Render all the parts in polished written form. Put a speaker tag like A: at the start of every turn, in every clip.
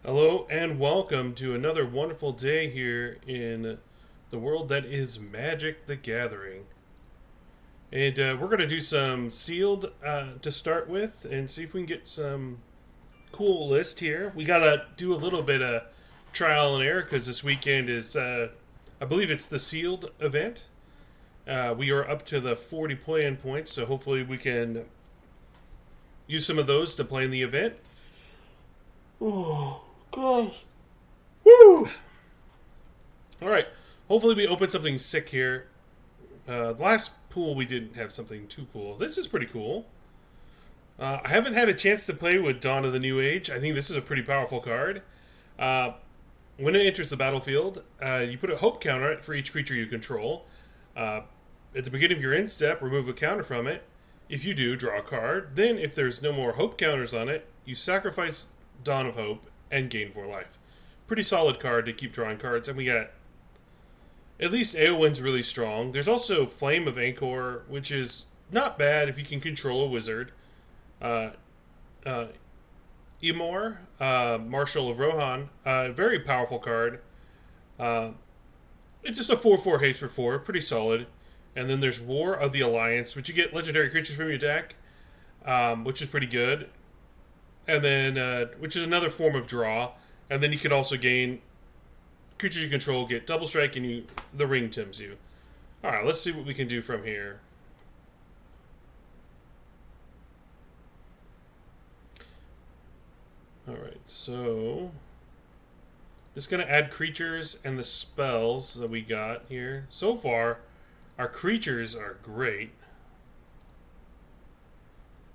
A: Hello and welcome to another wonderful day here in the world that is Magic the Gathering. And we're going to do some sealed to start with and see if we can get some cool list here. We got to do a little bit of trial and error because this weekend is, I believe it's the sealed event. We are up to the 40 play-in points, so hopefully we can use some of those to play in the event. Oh, gosh. Woo! All right. Hopefully we open something sick here. The last pool we didn't have something too cool. This is pretty cool. I haven't had a chance to play with Dawn of the New Age. I think this is a pretty powerful card. When it enters the battlefield, you put a hope counter on it for each creature you control. At the beginning of your end step, remove a counter from it. If you do, draw a card. Then, if there's no more hope counters on it, you sacrifice Dawn of Hope and gain 4 life. Pretty solid card to keep drawing cards. And we got at least Eowyn's really strong. There's also Flame of Anchor, which is not bad if you can control a wizard. Emor, Marshal of Rohan, very powerful card. It's just a 4/4 haste for 4, pretty solid. And then there's War of the Alliance, which you get legendary creatures from your deck, which is pretty good. And then, which is another form of draw. And then you could also gain creatures you control, get double strike, and the ring tims you. Alright, let's see what we can do from here. Alright, so just going to add creatures and the spells that we got here. So far, our creatures are great.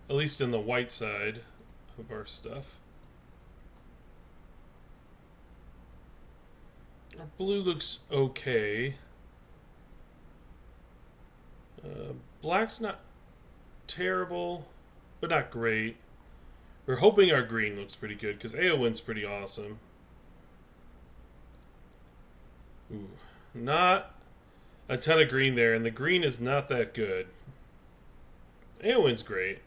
A: At least in the white side of our stuff. Our blue looks okay. Black's not terrible, but not great. We're hoping our green looks pretty good, because Eowyn's pretty awesome. Ooh, not a ton of green there, and the green is not that good. Eowyn's great.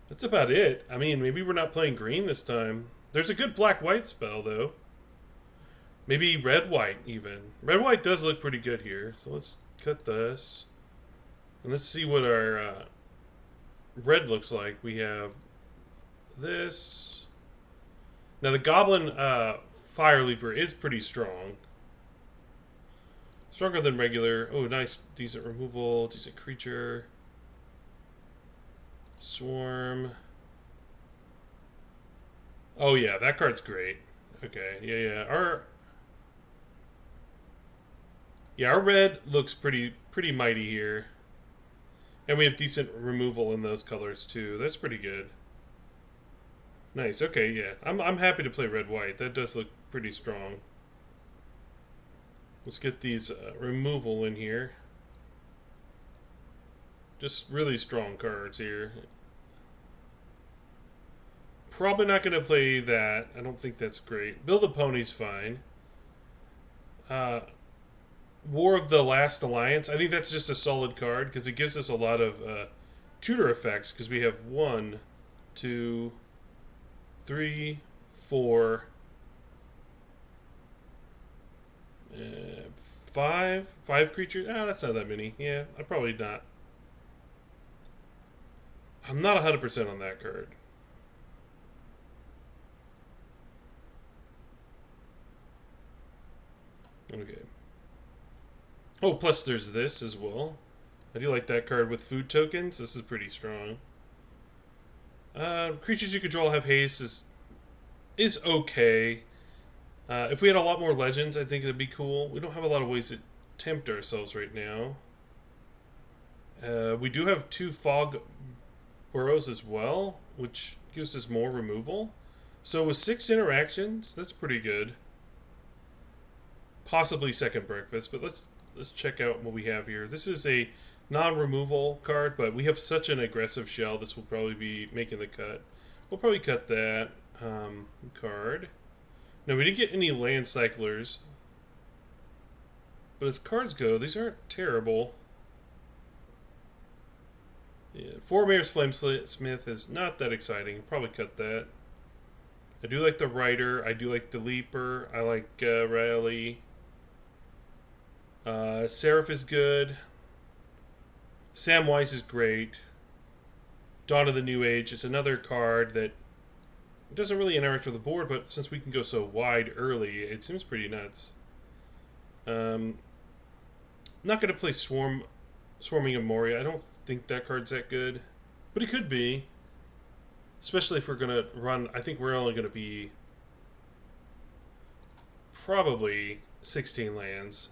A: That's about it. I mean, maybe we're not playing green this time. There's a good black-white spell, though. Maybe red-white, even. Red-white does look pretty good here, so let's cut this. And let's see what our red looks like. We have this. Now, the Goblin Fire Leaper is pretty strong. Stronger than regular. Oh, nice. Decent removal. Decent creature. Swarm. Oh, yeah. That card's great. Okay. Yeah. Our red looks pretty mighty here. And we have decent removal in those colors, too. That's pretty good. Nice. Okay, yeah. I'm happy to play red-white. That does look pretty strong. Let's get these removal in here. Just really strong cards here. Probably not going to play that. I don't think that's great. Build the Pony's fine. War of the Last Alliance. I think that's just a solid card because it gives us a lot of tutor effects because we have 1, 2, 3, 4, 5 creatures. That's not that many. Yeah, I'm probably not. I'm not 100% on that card. Okay. Oh, plus there's this as well. I do like that card with food tokens. This is pretty strong. Creatures you control have haste is okay. If we had a lot more legends, I think it'd be cool. We don't have a lot of ways to tempt ourselves right now. We do have 2 fog burrows as well, which gives us more removal. So with 6 interactions, that's pretty good. Possibly second breakfast, but let's check out what we have here. This is a non-removal card, but we have such an aggressive shell, this will probably be making the cut. We'll probably cut that card. Now, we didn't get any land cyclers, but as cards go, these aren't terrible. Yeah, Four Mayor's Flamesmith is not that exciting. Probably cut that. I do like the Rider. I do like the Leaper. I like Rally. Seraph is good. Samwise is great. Dawn of the New Age is another card that doesn't really interact with the board, but since we can go so wide early, it seems pretty nuts. Not going to play Swarming Amoria. I don't think that card's that good, but it could be. Especially if we're going to run, I think we're only going to be probably 16 lands.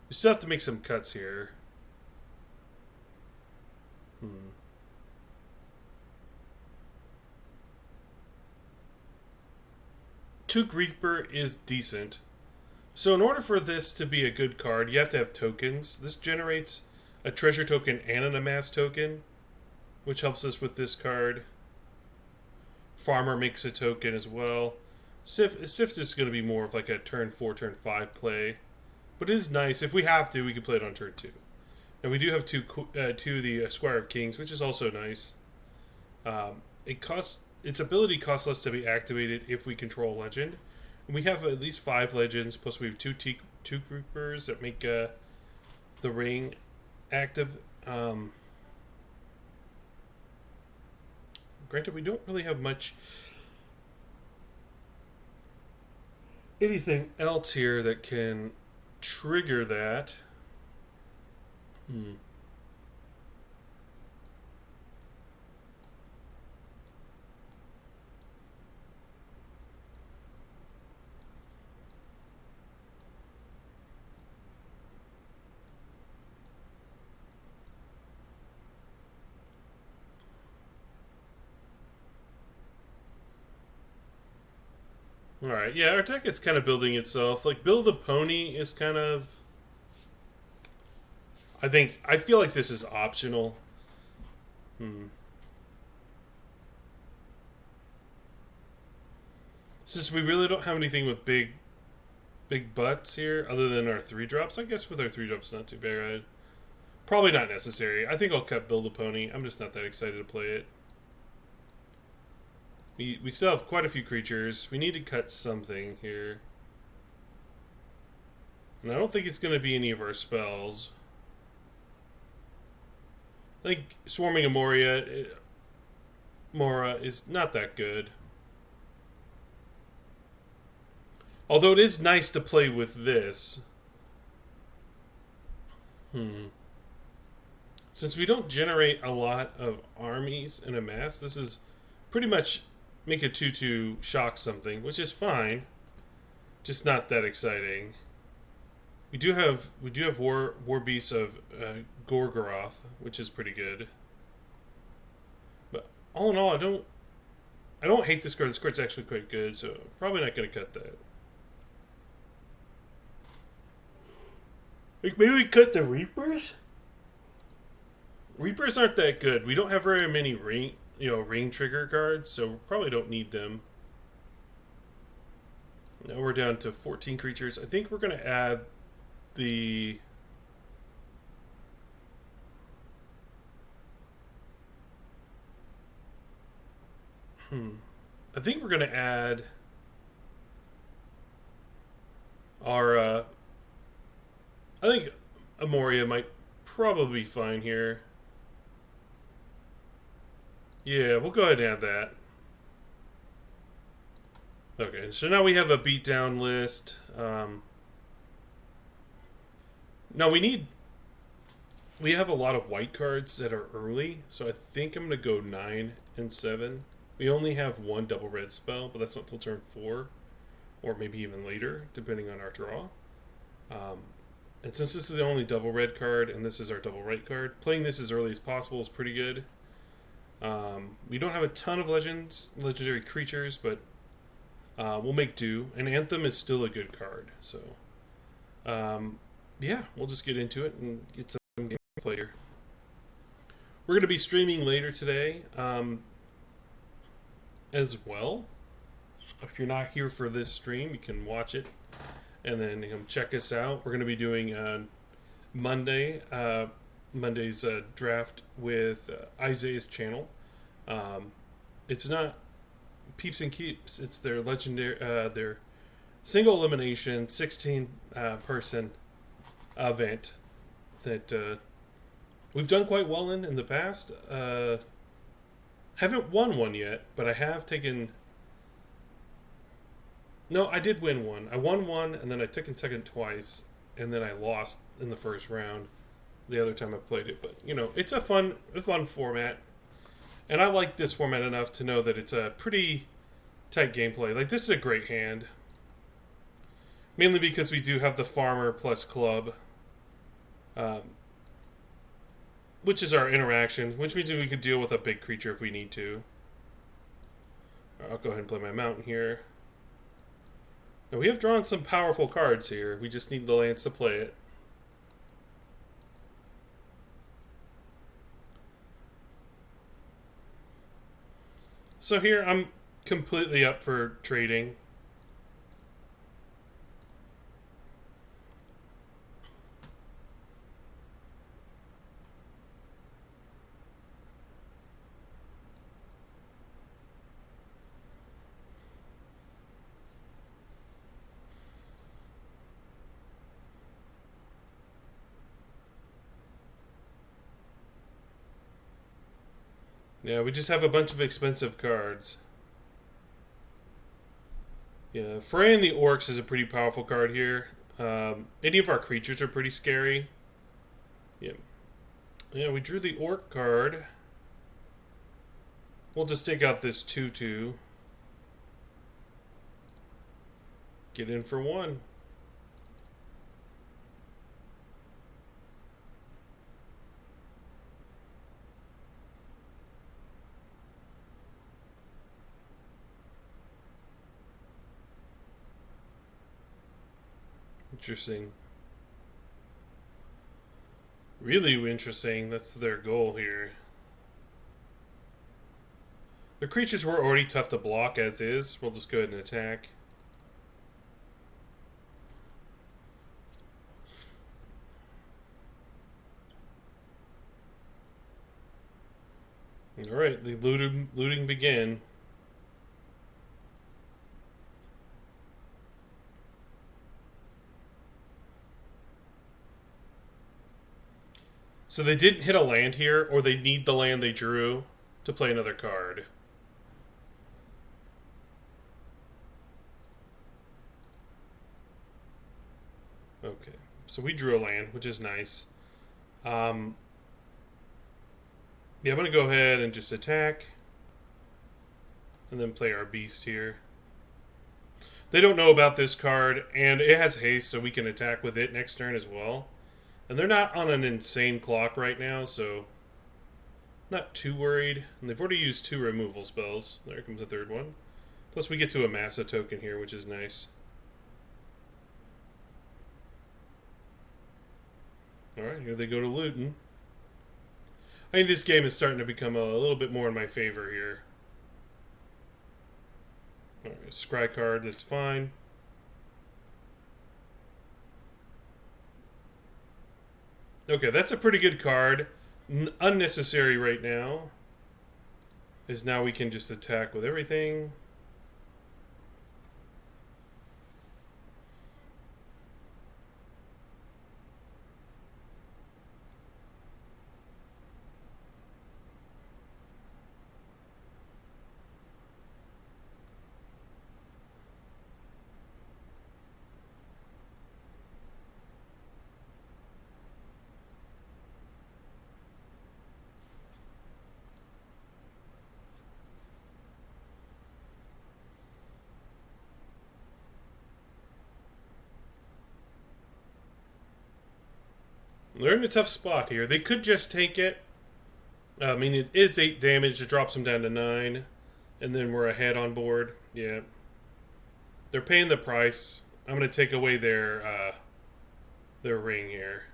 A: We still have to make some cuts here. Took Reaper is decent. So in order for this to be a good card, you have to have tokens. This generates a treasure token and an amass token, which helps us with this card. Farmer makes a token as well. Sift is going to be more of like a turn 4, turn 5 play. But it is nice. If we have to, we can play it on turn 2. And we do have two the Squire of Kings, which is also nice. Its ability costs less to be activated if we control a legend. And we have at least 5 legends, plus we have two creepers that make the ring active. Granted, we don't really have much anything else here that can trigger that. Alright, yeah, our deck is kind of building itself. Like, Build a Pony is kind of... I feel like this is optional. Since we really don't have anything with big butts here, other than our 3-drops, I guess with our 3-drops not too bad. Probably not necessary. I think I'll cut Build a Pony. I'm just not that excited to play it. We still have quite a few creatures. We need to cut something here. And I don't think it's going to be any of our spells. I think Swarming Amoria Mora is not that good. Although it is nice to play with this. Since we don't generate a lot of armies in a mass, this is pretty much make a 2/2 shock something, which is fine. Just not that exciting. We do have war beasts of Gorgoroth, which is pretty good. But all in all, I don't hate this card. This card's actually quite good, so probably not going to cut that. Like maybe we cut the Reapers. Reapers aren't that good. We don't have very many ring trigger cards, so we probably don't need them. Now we're down to 14 creatures. I think we're going to add the... I think we're going to add our... I think Amoria might probably be fine here. Yeah, we'll go ahead and add that. Okay, so now we have a beatdown list. Now we have a lot of white cards that are early, so I think I'm going to go 9 and 7. We only have one double red spell, but that's not till turn 4, or maybe even later, depending on our draw. And since this is the only double red card, and this is our double white card, playing this as early as possible is pretty good. We don't have a ton of legendary creatures, but we'll make do. And Anthem is still a good card, so yeah, we'll just get into it and get some gameplay here. We're going to be streaming later today as well. If you're not here for this stream, you can watch it and then check us out. We're going to be doing Monday's draft with Isaiah's channel. It's not Peeps and Keeps. It's their legendary, their single elimination 16 person event that we've done quite well in the past. Haven't won one yet, but I have taken. No, I did win one. I won one, and then I took in second twice, and then I lost in the first round the other time I played it. But it's a fun format, and I like this format enough to know that it's a pretty tight gameplay. Like, this is a great hand, mainly because we do have the farmer plus club, um, which is our interaction, which means we could deal with a big creature if we need to. I'll go ahead and play my mountain here. Now, we have drawn some powerful cards here. We just need the lands to play it. So here, I'm completely up for trading. Yeah, we just have a bunch of expensive cards. Yeah, Freying the Orcs is a pretty powerful card here. Any of our creatures are pretty scary. Yeah. Yeah, we drew the Orc card. We'll just take out this 2/2. Get in for one. Interesting. Really interesting. That's their goal here. The creatures were already tough to block as is. We'll just go ahead and attack. Alright, the looting begin. So they didn't hit a land here, or they need the land they drew to play another card. Okay, so we drew a land, which is nice. Yeah, I'm going to go ahead and just attack. And then play our beast here. They don't know about this card, and it has haste, so we can attack with it next turn as well. And they're not on an insane clock right now, so not too worried. And they've already used 2 removal spells. There comes a third one. Plus we get to amass a token here, which is nice. Alright, here they go to looting. I think this game is starting to become a little bit more in my favor here. Alright, scry card, that's fine. Okay, that's a pretty good card. Unnecessary right now. Is now we can just attack with everything. They're in a tough spot here. They could just take it. I mean, it is 8 damage. It drops them down to 9. And then we're ahead on board. Yeah. They're paying the price. I'm going to take away their ring here.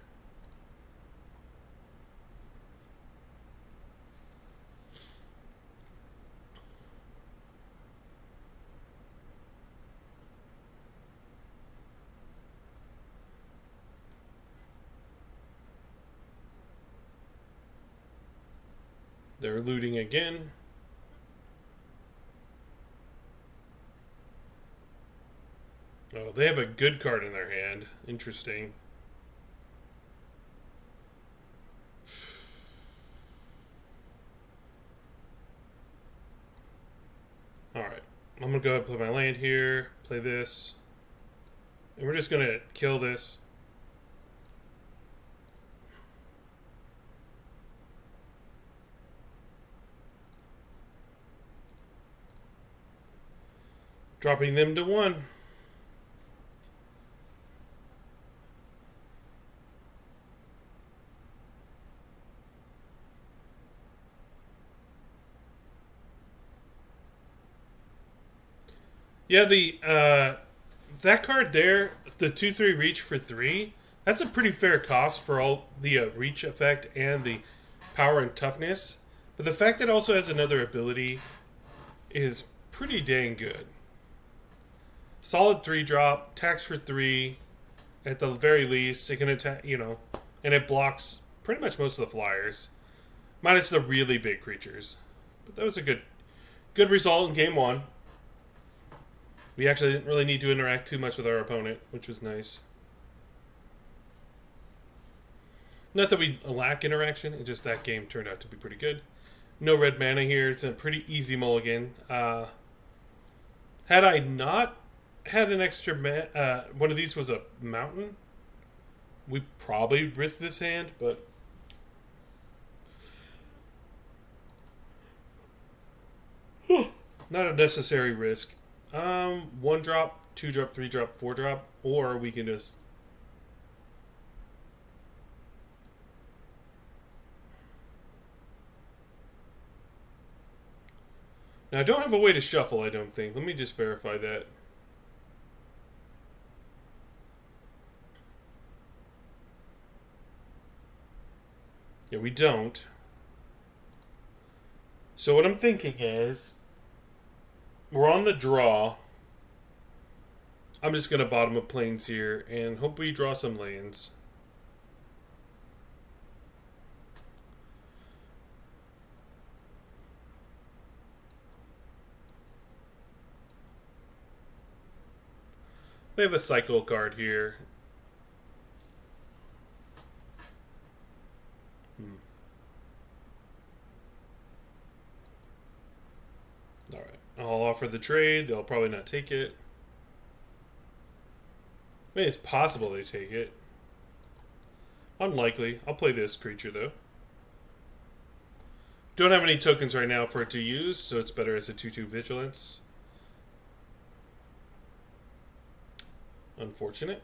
A: They're looting again. Oh, they have a good card in their hand. Interesting. Alright. I'm going to go ahead and play my land here. Play this. And we're just going to kill this. Dropping them to 1. Yeah, that card there, the 2/3 reach for 3, that's a pretty fair cost for all the reach effect and the power and toughness. But the fact that it also has another ability is pretty dang good. Solid 3-drop, attacks for 3, at the very least. It can attack, and it blocks pretty much most of the flyers, minus the really big creatures. But that was a good result in game 1. We actually didn't really need to interact too much with our opponent, which was nice. Not that we lack interaction, it's just that game turned out to be pretty good. No red mana here, it's a pretty easy mulligan. Had I not had an extra one of these was a mountain, we probably risk this hand, but not a necessary risk. 1-drop, 2-drop, 3-drop, 4-drop, or we can just now I don't have a way to shuffle, I don't think. Let me just verify that. Yeah, we don't. So what I'm thinking is, we're on the draw. I'm just going to bottom up planes here and hope we draw some lands. They have a cycle card here. Alright, I'll offer the trade. They'll probably not take it. I mean, it's possible they take it. Unlikely. I'll play this creature, though. Don't have any tokens right now for it to use, so it's better as a 2/2 Vigilance. Unfortunate.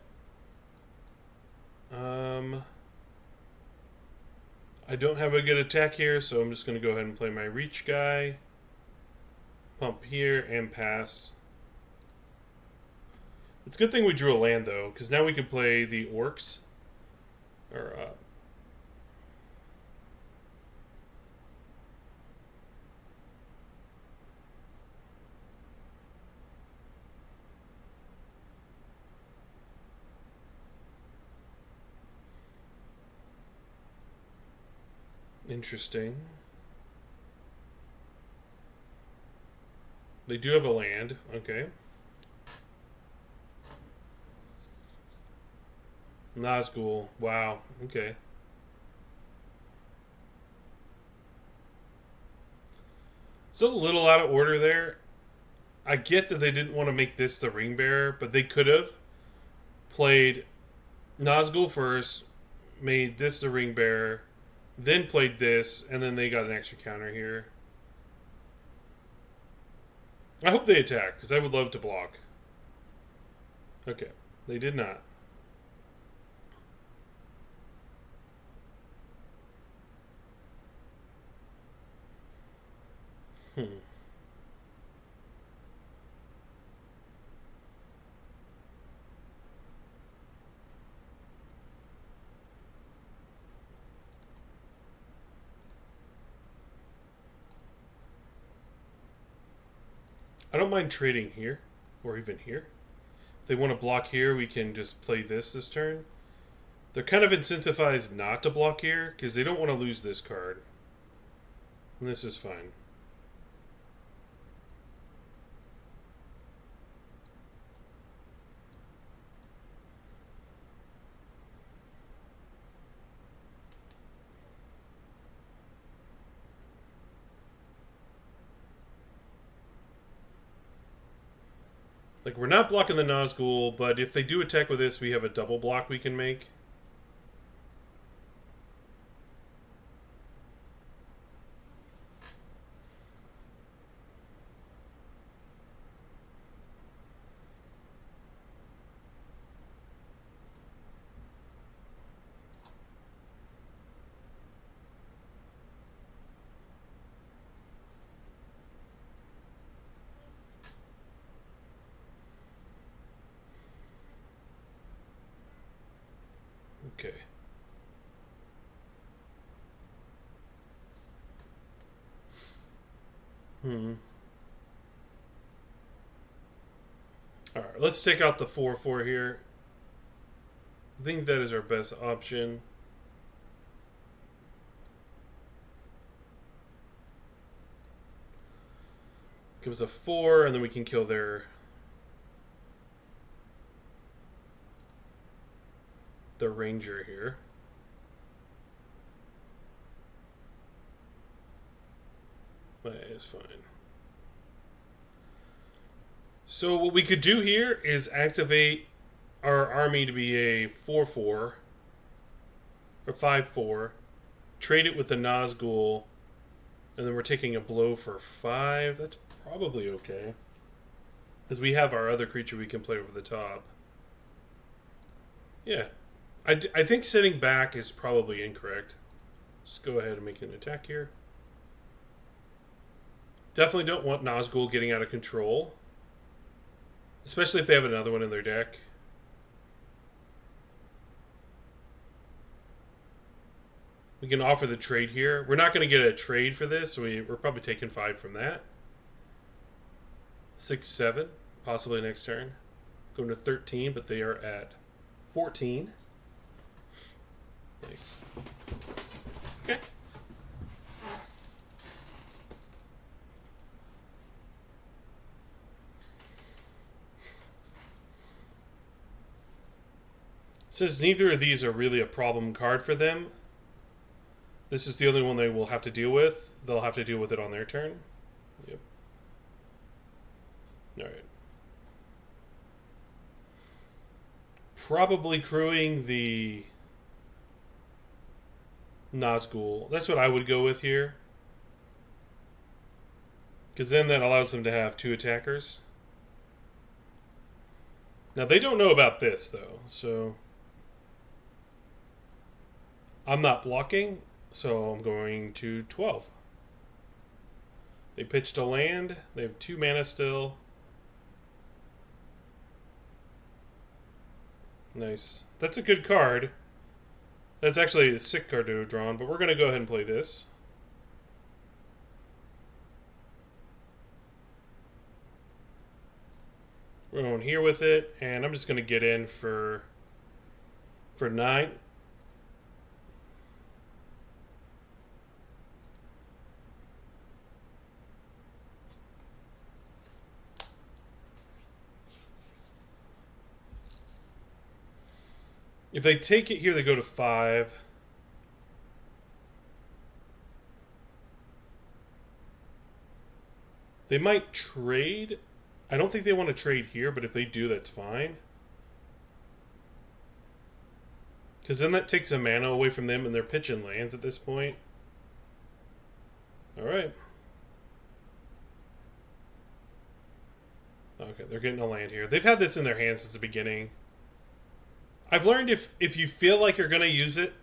A: I don't have a good attack here, so I'm just going to go ahead and play my reach guy. Pump here and pass. It's a good thing we drew a land, though, because now we can play the orcs. Or, interesting. They do have a land. Okay. Nazgul. Wow. Okay. It's a little out of order there. I get that they didn't want to make this the ring bearer, but they could have played Nazgul first, made this the ring bearer, then played this, and then they got an extra counter here. I hope they attack, because I would love to block. Okay, they did not. I don't mind trading here, or even here. If they want to block here, we can just play this turn. They're kind of incentivized not to block here, because they don't want to lose this card. And this is fine. Like, we're not blocking the Nazgul, but if they do attack with this, we have a double block we can make. Okay. Alright, let's take out the 4-4 here. I think that is our best option. Gives a 4, and then we can kill their ranger here. That is fine. So what we could do here is activate our army to be a 4-4 or 5-4, trade it with the Nazgul, and then we're taking a blow for 5. That's probably okay, because we have our other creature we can play over the top. Yeah, I think sitting back is probably incorrect. Let's go ahead and make an attack here. Definitely don't want Nazgul getting out of control, especially if they have another one in their deck. We can offer the trade here. We're not going to get a trade for this, so we're probably taking 5 from that. 6-7, possibly next turn. Going to 13, but they are at 14. Nice. Okay. Since neither of these are really a problem card for them, this is the only one they will have to deal with. They'll have to deal with it on their turn. Yep. Alright. Probably crewing the Nazgul. That's what I would go with here. Because then that allows them to have 2 attackers. Now, they don't know about this, though, so I'm not blocking, so I'm going to 12. They pitched a land. They have 2 mana still. Nice. That's a good card. That's actually a sick card to have drawn, but we're going to go ahead and play this. We're going here with it, and I'm just going to get in for 9. If they take it here, they go to 5. They might trade. I don't think they want to trade here, but if they do, that's fine. Because then that takes a mana away from them, and they're pitching lands at this point. Alright. Okay, they're getting a land here. They've had this in their hands since the beginning. I've learned if you feel like you're going to use it,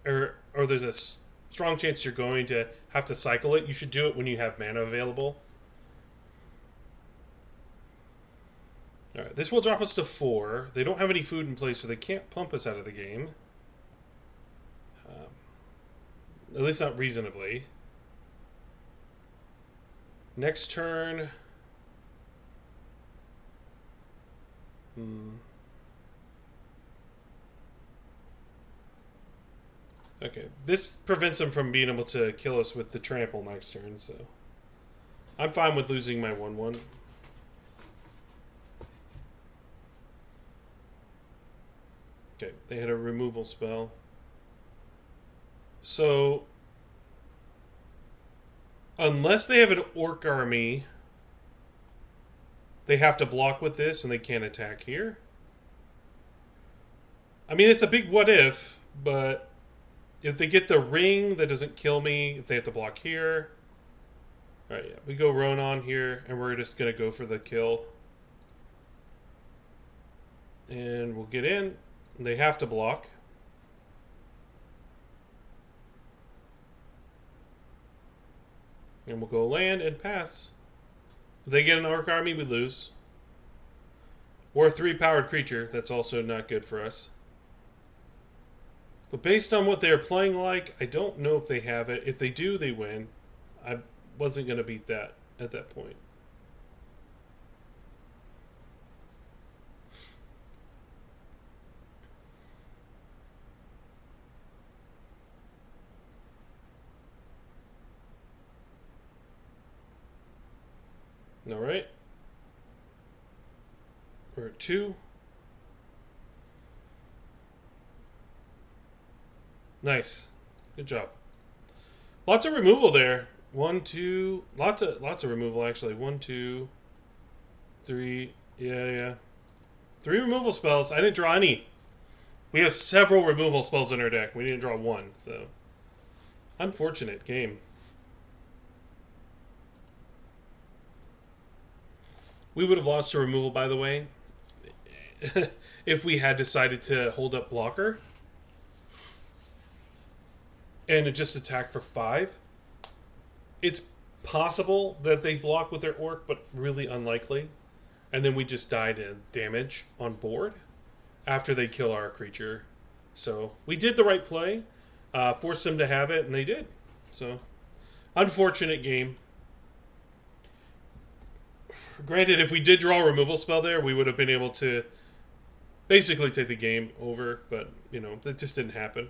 A: or there's a strong chance you're going to have to cycle it, you should do it when you have mana available. Alright, this will drop us to 4. They don't have any food in place, so they can't pump us out of the game. At least not reasonably. Next turn... Okay, this prevents them from being able to kill us with the trample next turn, so... I'm fine with losing my 1-1. Okay, they had a removal spell. So... unless they have an orc army... They have to block with this, and they can't attack here. I mean, it's a big what if, but if they get the ring, that doesn't kill me. If they have to block here. Alright, yeah. We go Ronan here, and we're just going to go for the kill. And we'll get in. They have to block. And we'll go land and pass. If they get an Orc army, we lose. Or a 3-powered creature. That's also not good for us. But based on what they're playing like, I don't know if they have it. If they do, they win. I wasn't going to beat that at that point. All right. We're at 2. Nice. Good job. Lots of removal there. 1, 2. Lots of removal actually. 1, 2, 3. Yeah. 3 removal spells. I didn't draw any. We have several removal spells in our deck. We didn't draw 1, so unfortunate game. We would have lost to removal, by the way, if we had decided to hold up blocker and it just attack for 5. It's possible that they block with their Orc, but really unlikely. And then we just died in damage on board after they kill our creature. So we did the right play, forced them to have it, and they did. So unfortunate game. Granted, if we did draw a removal spell there, we would have been able to basically take the game over, but, that just didn't happen.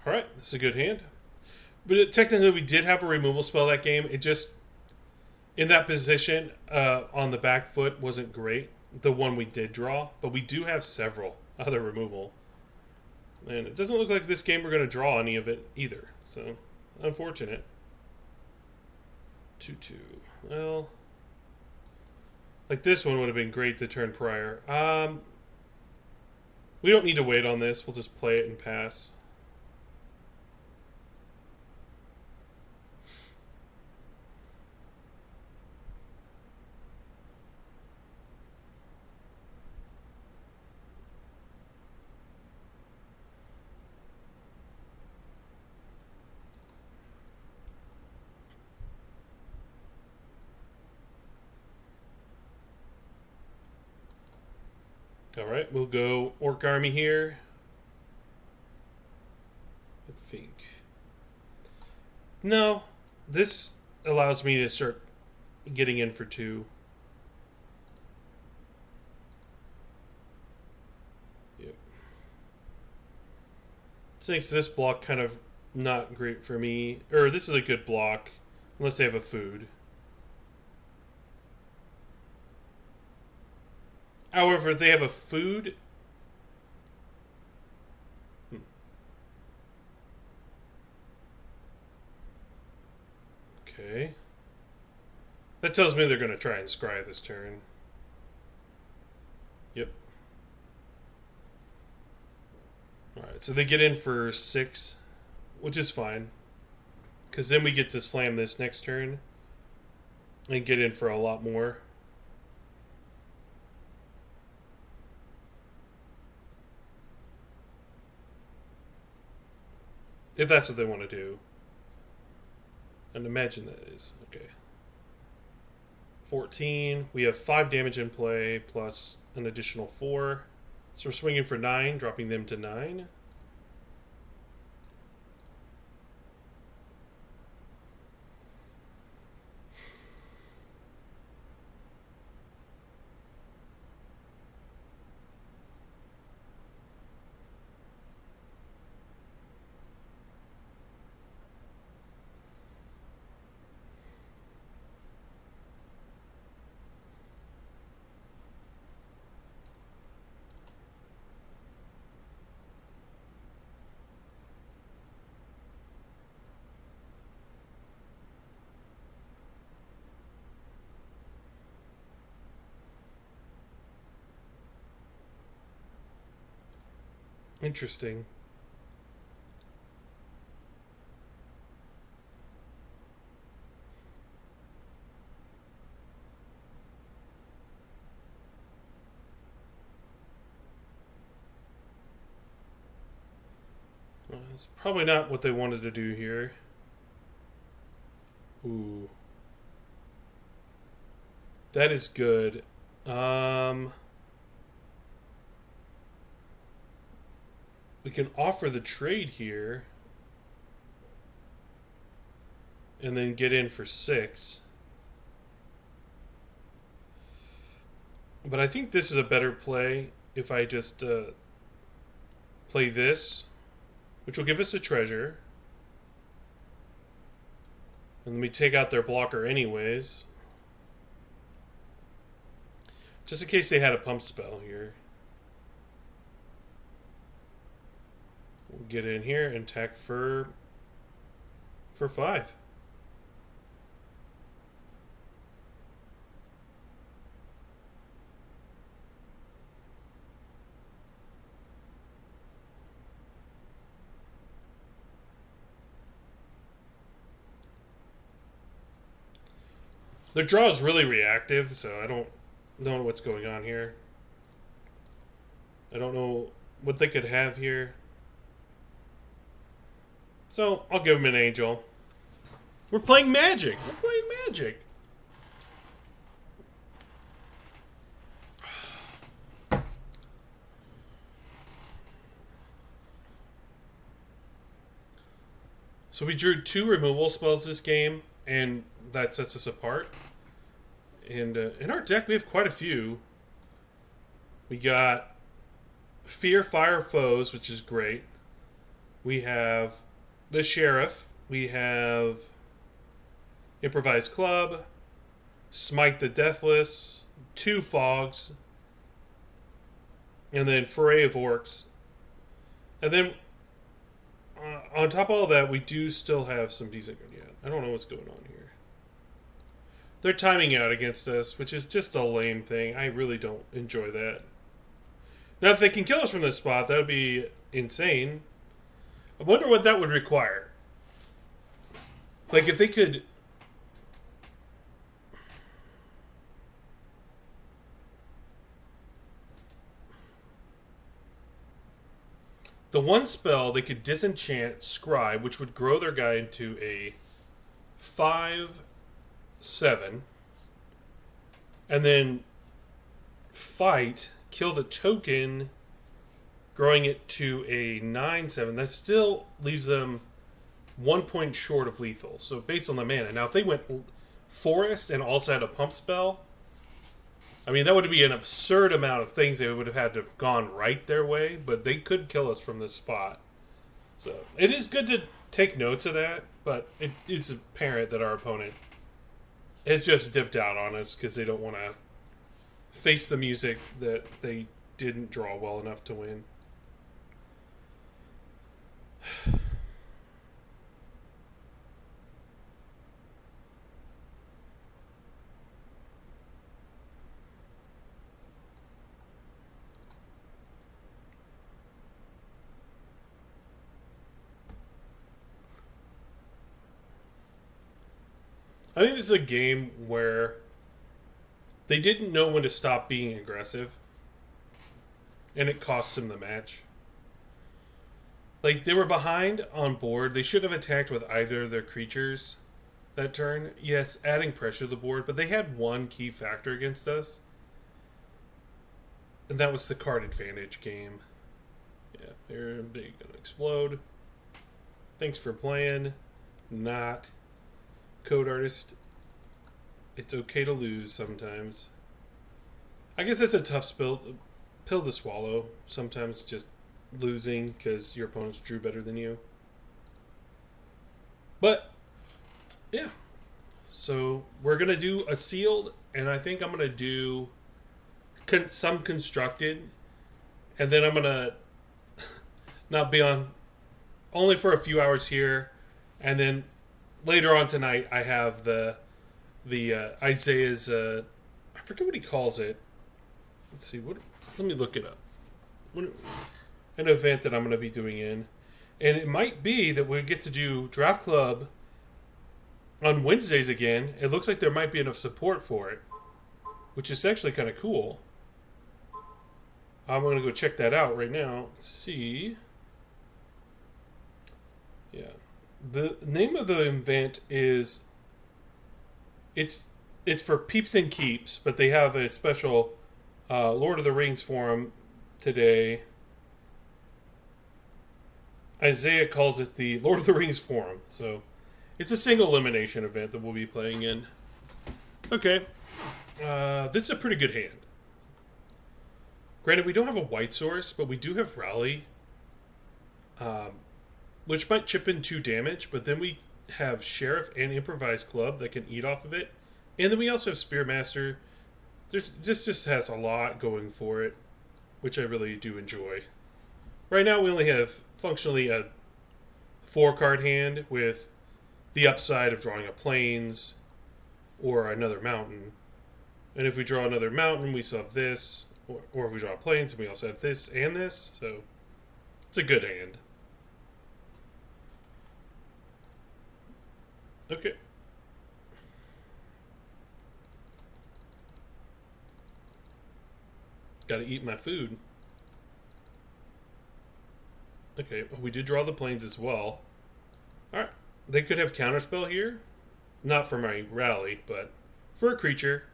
A: Alright, that's a good hand. But technically, we did have a removal spell that game. It just, in that position, on the back foot, wasn't great. The one we did draw, but we do have several other removal. And it doesn't look like this game we're going to draw any of it either, so unfortunate. 2-2. Well, like this one would have been great the turn prior. We don't need to wait on this. We'll just play it and pass. Alright, we'll go Orc Army here. I think. No, this allows me to start getting in for 2. Yep. Makes this block kind of not great for me. Or this is a good block, unless they have a food. However, if they have a food... Okay. That tells me they're going to try and scry this turn. Yep. Alright, so they get in for 6, which is fine. Because then we get to slam this next turn and get in for a lot more. If that's what they want to do. And imagine that is. Okay. 14. We have 5 damage in play, plus an additional 4. So we're swinging for 9, dropping them to 9. Interesting. It's probably not what they wanted to do here. Ooh. That is good. We can offer the trade here and then get in for 6. But I think this is a better play if I just play this, which will give us a treasure. And let me take out their blocker anyways. Just in case they had a pump spell here. We'll get in here and attack for 5. Their draw is really reactive, so I don't know what's going on here. I don't know what they could have here. So I'll give them an angel. We're playing Magic. We're playing Magic. So we drew 2 removal spells this game, and that sets us apart. And in our deck, we have quite a few. We got Fear Fire Foes, which is great. We have the Sheriff. We have Improvised Club, Smite the Deathless, 2 Fogs, and then Foray of Orcs. And then on top of all that, we do still have some decent... Yeah, I don't know what's going on here. They're timing out against us, which is just a lame thing. I really don't enjoy that. Now, if they can kill us from this spot, that would be insane. I wonder what that would require. Like, if they could... The one spell, they could disenchant Scribe, which would grow their guy into a 5/7, and then fight, kill the token, growing it to a 9/7. That still leaves them 1 point short of lethal. So based on the mana. Now, if they went Forest and also had a pump spell, I mean, that would be an absurd amount of things they would have had to have gone right their way, but they could kill us from this spot. So it is good to take notes of that, but it's apparent that our opponent has just dipped out on us because they don't want to face the music that they didn't draw well enough to win. I think this is a game where they didn't know when to stop being aggressive, and it cost them the match. Like, they were behind on board. They should have attacked with either of their creatures that turn. Yes, adding pressure to the board, but they had one key factor against us, and that was the card advantage game. Yeah, they're gonna explode. Thanks for playing. Not. Code Artist. It's okay to lose sometimes. I guess it's a tough pill to swallow. Sometimes just losing because your opponents drew better than you. But, yeah. So, we're going to do a sealed, and I think I'm going to do some constructed, and then I'm going to not be on only for a few hours here, and then later on tonight, I have the Isaiah's. I forget what he calls it. Let's see. Let me look it up. an event that I'm going to be doing in. And it might be that we get to do Draft Club on Wednesdays again. It looks like there might be enough support for it, which is actually kind of cool. I'm going to go check that out right now. Let's see. Yeah. The name of the event is it's for Peeps and Keeps, but they have a special Lord of the Rings forum today. Isaiah calls it the Lord of the Rings forum. So it's a single elimination event that we'll be playing in. Okay. This is a pretty good hand. Granted, we don't have a white source, but we do have Rally, which might chip in 2 damage, but then we have Sheriff and Improvised Club that can eat off of it. And then we also have Spearmaster. This just has a lot going for it, which I really do enjoy. Right now we only have functionally a 4-card hand with the upside of drawing a Plains or another mountain. And if we draw another mountain, we still have this. Or if we draw a Plains, we also have this and this. So it's a good hand. Okay. Gotta eat my food. Okay, we did draw the Plains as well. Alright. They could have Counterspell here. Not for my Rally, but for a creature.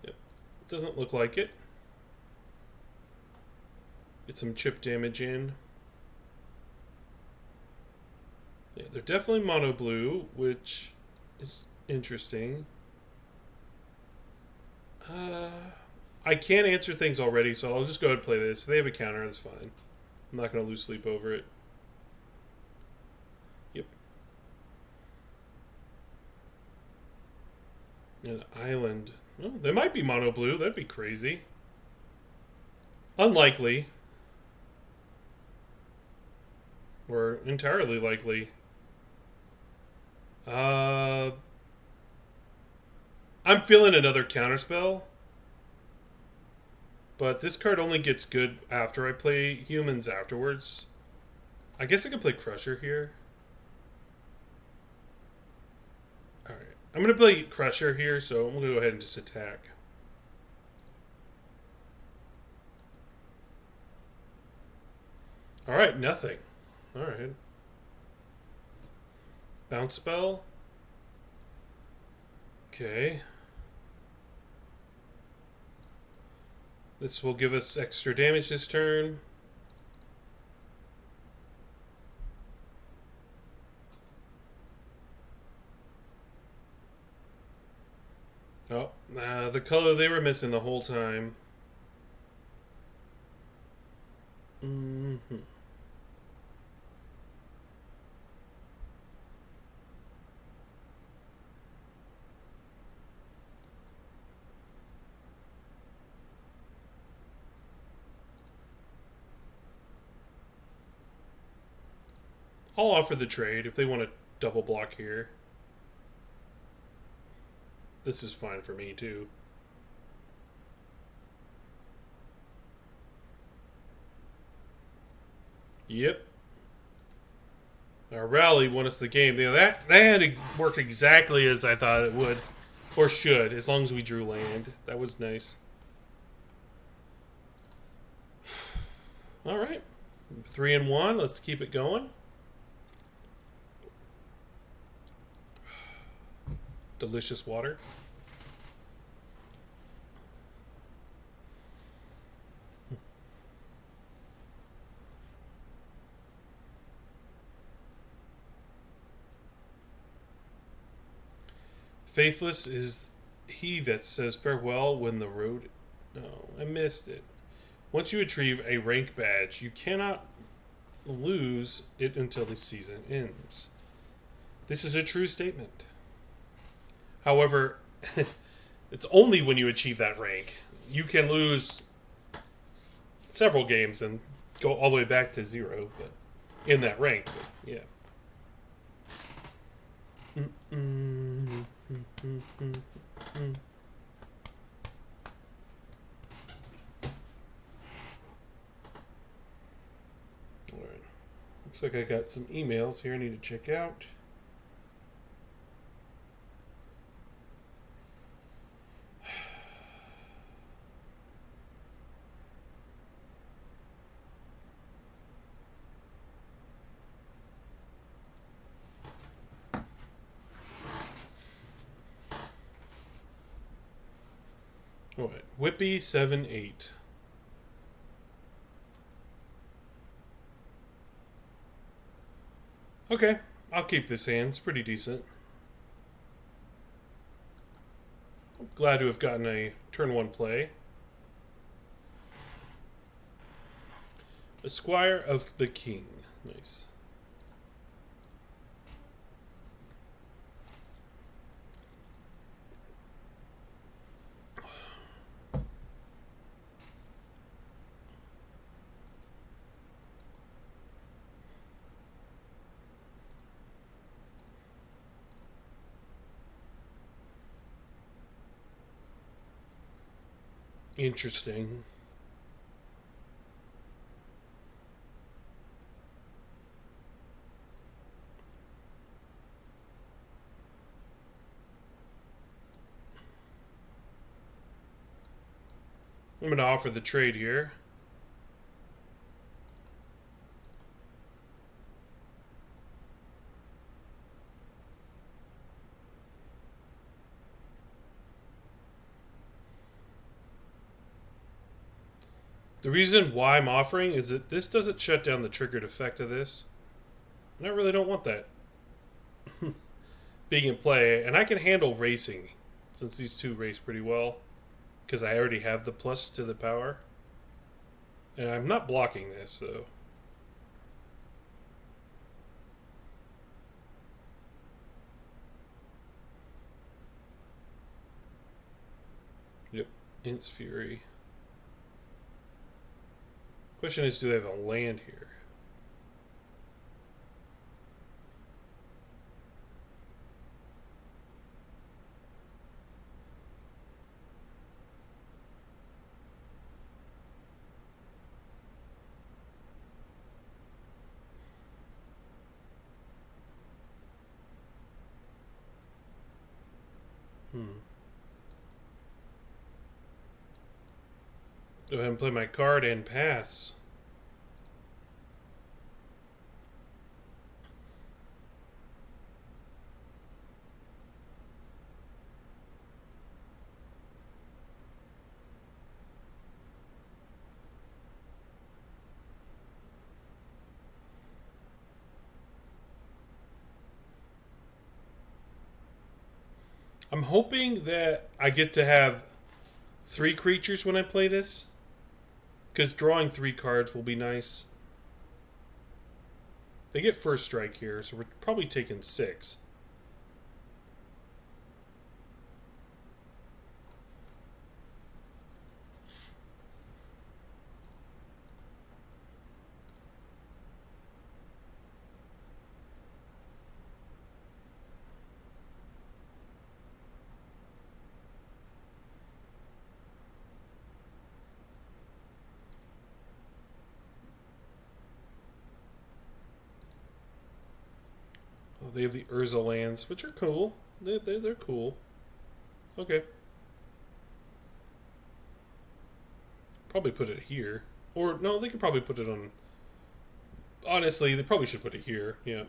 A: Yep. Doesn't look like it. Get some chip damage in. Yeah, they're definitely mono blue, which is interesting. I can't answer things already, so I'll just go ahead and play this. If they have a counter, that's fine. I'm not going to lose sleep over it. Yep. An island. Oh, they might be mono blue. That'd be crazy. Unlikely. Or entirely likely. I'm feeling another counterspell. But this card only gets good after I play humans afterwards. I guess I could play Crusher here. Alright. I'm going to play Crusher here, so I'm going to go ahead and just attack. Alright, nothing. Alright. Bounce spell. Okay. This will give us extra damage this turn. Oh, the color they were missing the whole time. I'll offer the trade if they want to double block here. This is fine for me, too. Yep. Our rally won us the game. You know, that had worked exactly as I thought it would. Or should, as long as we drew land. That was nice. Alright. 3-1. Let's keep it going. Delicious water. Faithless is he that says farewell when the road... No, I missed it. Once you achieve a rank badge, you cannot lose it until the season ends. This is a true statement. However, it's only when you achieve that rank. You can lose several games and go all the way back to 0, but in that rank. But yeah. Looks like I got some emails here I need to check out. Alright, Whippy78. Okay, I'll keep this hand. It's pretty decent. I'm glad to have gotten a turn 1 play. Esquire of the King. Nice. Interesting. I'm going to offer the trade here. The reason why I'm offering is that this doesn't shut down the triggered effect of this. And I really don't want that being in play. And I can handle racing, since these two race pretty well, because I already have the plus to the power. And I'm not blocking this, so... Yep, Ents Fury. Question is, do they have a land here? Go ahead and play my card and pass. I'm hoping that I get to have 3 creatures when I play this, because drawing 3 cards will be nice. They get first strike here, so we're probably taking 6. They have the Urza lands, which are cool. They're cool. Okay. Probably put it here. Or, no, they could probably put it on... Honestly, they probably should put it here. Yeah.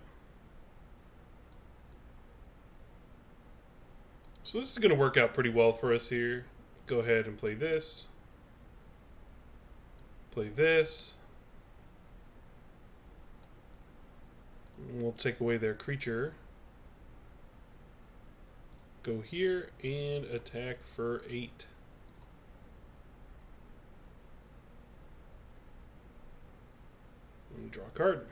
A: So this is going to work out pretty well for us here. Go ahead and play this. Play this. We'll take away their creature. Go here and attack for 8. And draw a card.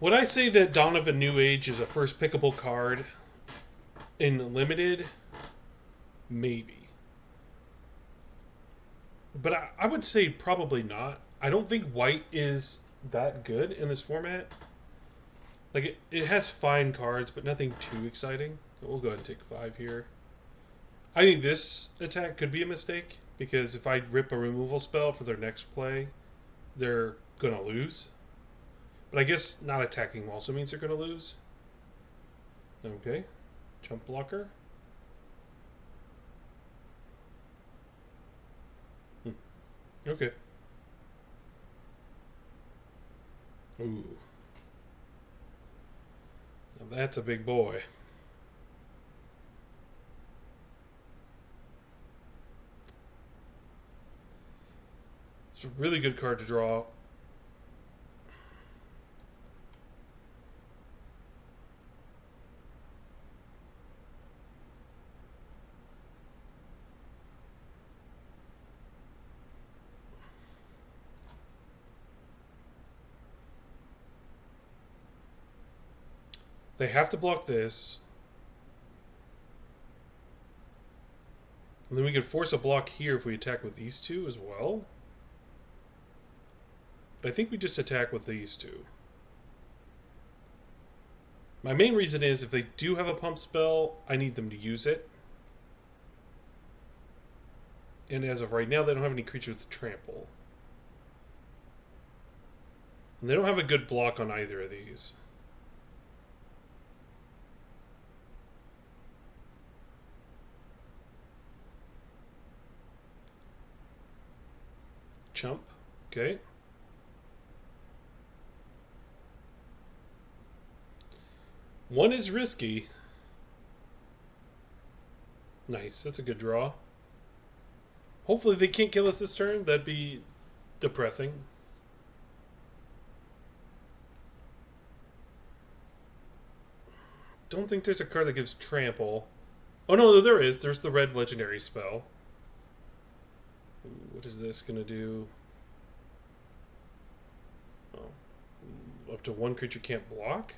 A: Would I say that Dawn of a New Age is a first pickable card in Limited? Maybe. But I would say probably not. I don't think white is that good in this format. Like, it has fine cards, but nothing too exciting. We'll go ahead and take 5 here. I think this attack could be a mistake, because if I rip a removal spell for their next play, they're going to lose. But I guess not attacking also means they're going to lose. Okay. Jump blocker. Okay. Ooh. Now that's a big boy. It's a really good card to draw. They have to block this. And then we could force a block here if we attack with these two as well. But I think we just attack with these two. My main reason is if they do have a pump spell, I need them to use it. And as of right now, they don't have any creatures with trample. And they don't have a good block on either of these. Chump. Okay. One is risky. Nice. That's a good draw. Hopefully they can't kill us this turn. That'd be depressing. Don't think there's a card that gives trample. Oh no, there is. There's the red legendary spell. Ooh, what is this going to do? Oh. Up to one creature can't block?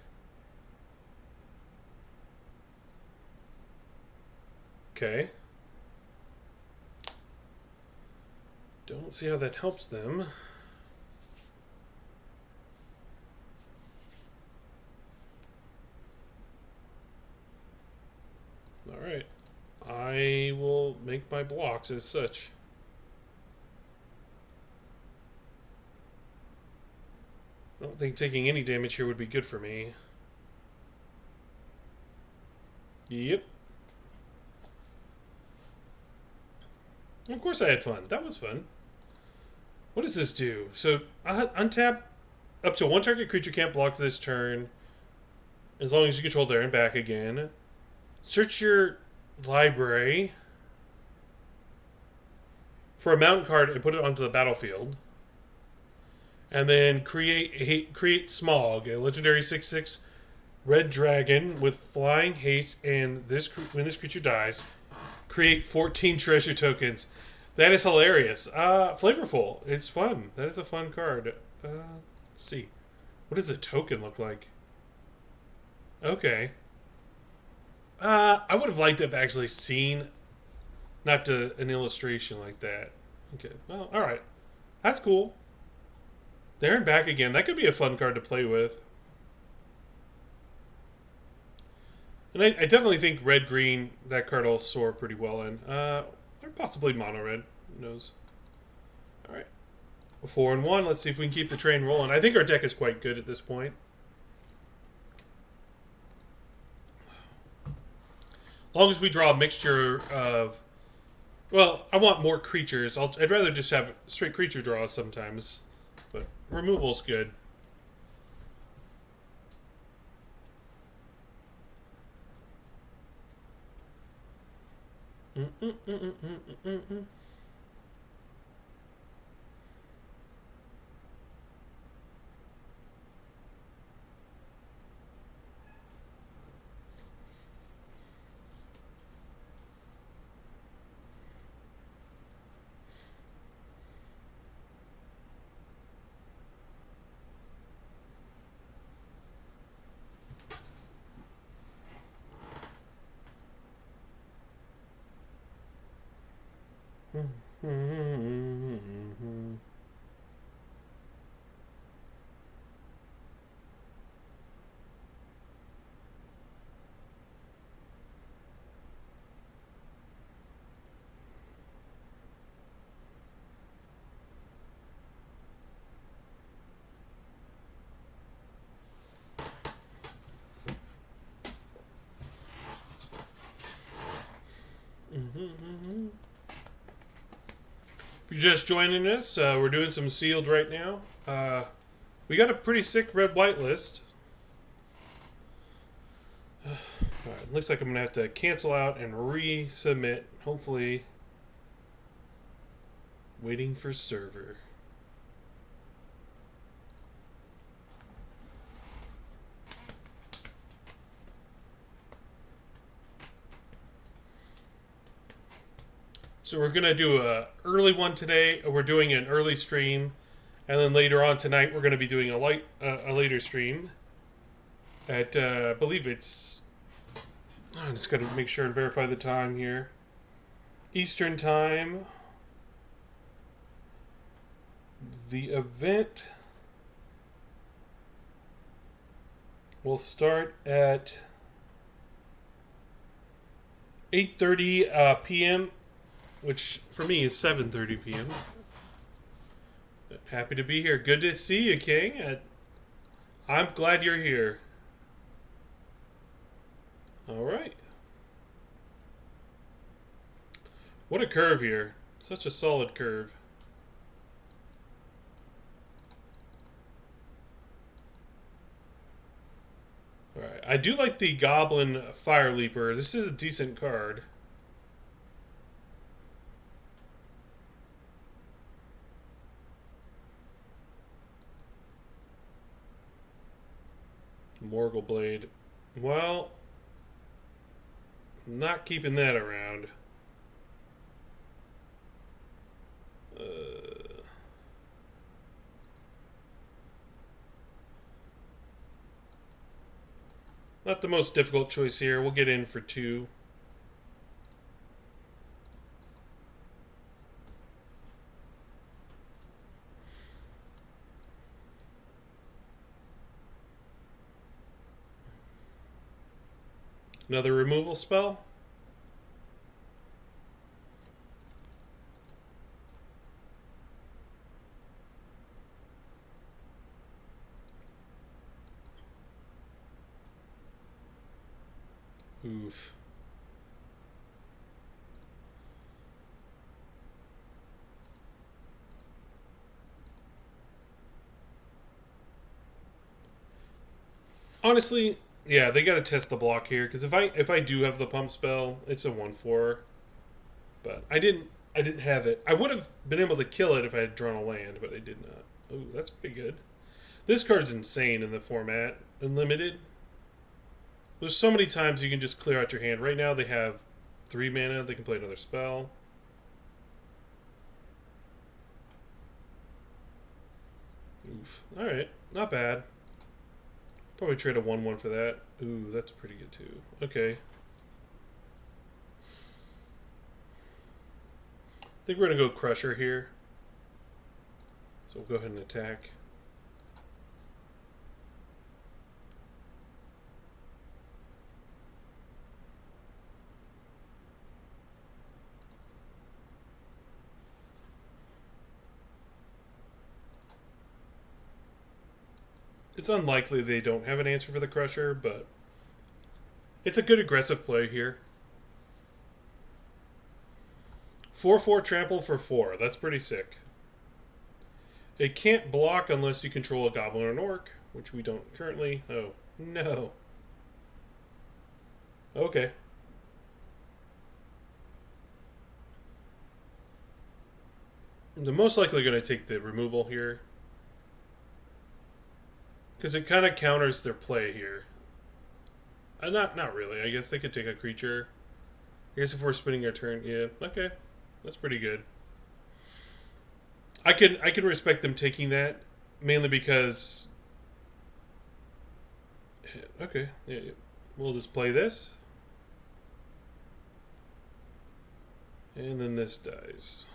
A: Okay. Don't see how that helps them. Alright. I will make my blocks as such. I don't think taking any damage here would be good for me. Yep. Of course I had fun. That was fun. What does this do? So, untap up to one target creature can't block this turn as long as you control there and back again. Search your library for a mountain card and put it onto the battlefield. And then create Smog, a legendary 6/6 red dragon with flying haste, and when this creature dies, create 14 treasure tokens. That is hilarious. Flavorful. It's fun. That is a fun card. Let's see. What does the token look like? Okay. I would have liked to have actually seen an illustration like that. Okay. Well, alright. That's cool. There and back again. That could be a fun card to play with. And I definitely think red-green, that card will soar pretty well in. Or possibly mono-red. Who knows? Alright. 4 and 1. Let's see if we can keep the train rolling. I think our deck is quite good at this point. As long as we draw a mixture of... Well, I want more creatures. I'd rather just have straight creature draws sometimes. But removal's good. If you're just joining us, we're doing some sealed right now. We got a pretty sick red-white list. Alright, looks like I'm going to have to cancel out and resubmit. Hopefully, waiting for server. So we're going to do a early one today. We're doing an early stream. And then later on tonight, we're going to be doing a later stream. At, I believe it's... I'm just going to make sure and verify the time here. Eastern time. The event will start at 8:30 p.m., which for me is 7:30 p.m. Happy to be here. Good to see you, King. I'm glad you're here. All right. What a curve here. Such a solid curve. All right. I do like the Goblin Fire Leaper. This is a decent card. Morgul Blade. Well, not keeping that around. Not the most difficult choice here. We'll get in for 2. Another removal spell. Oof. Honestly, yeah, they got to test the block here because if I do have the pump spell, it's a 1/4. But I didn't have it. I would have been able to kill it if I had drawn a land, but I did not. Ooh, that's pretty good. This card's insane in the format. Unlimited. There's so many times you can just clear out your hand. Right now they have 3 mana. They can play another spell. Oof. Alright. Not bad. Probably trade a 1/1 for that. Ooh, that's pretty good too. Okay. I think we're going to go Crusher here. So we'll go ahead and attack. It's unlikely they don't have an answer for the Crusher, but it's a good aggressive play here. 4/4 trample for 4. That's pretty sick. It can't block unless you control a Goblin or an Orc, which we don't currently. Oh, no. Okay. They're most likely going to take the removal here. Because it kind of counters their play here. Not really. I guess they could take a creature. I guess if we're spinning our turn, yeah. Okay, that's pretty good. I can respect them taking that, mainly because. Okay, yeah, we'll just play this, and then this dies.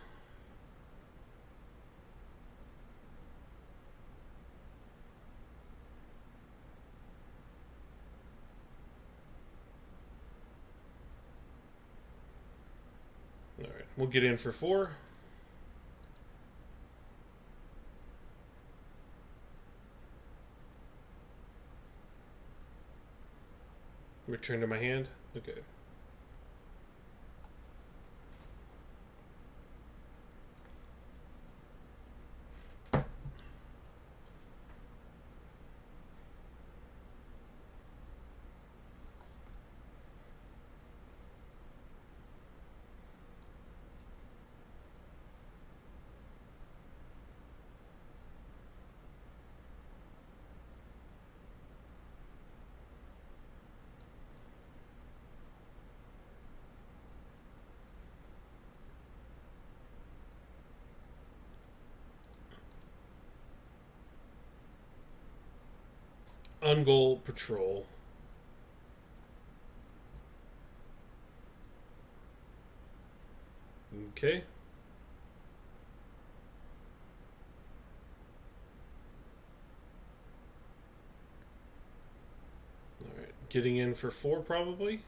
A: Alright, we'll get in for 4. Return to my hand. Okay. Ungol Patrol. Okay. Alright, getting in for 4 probably.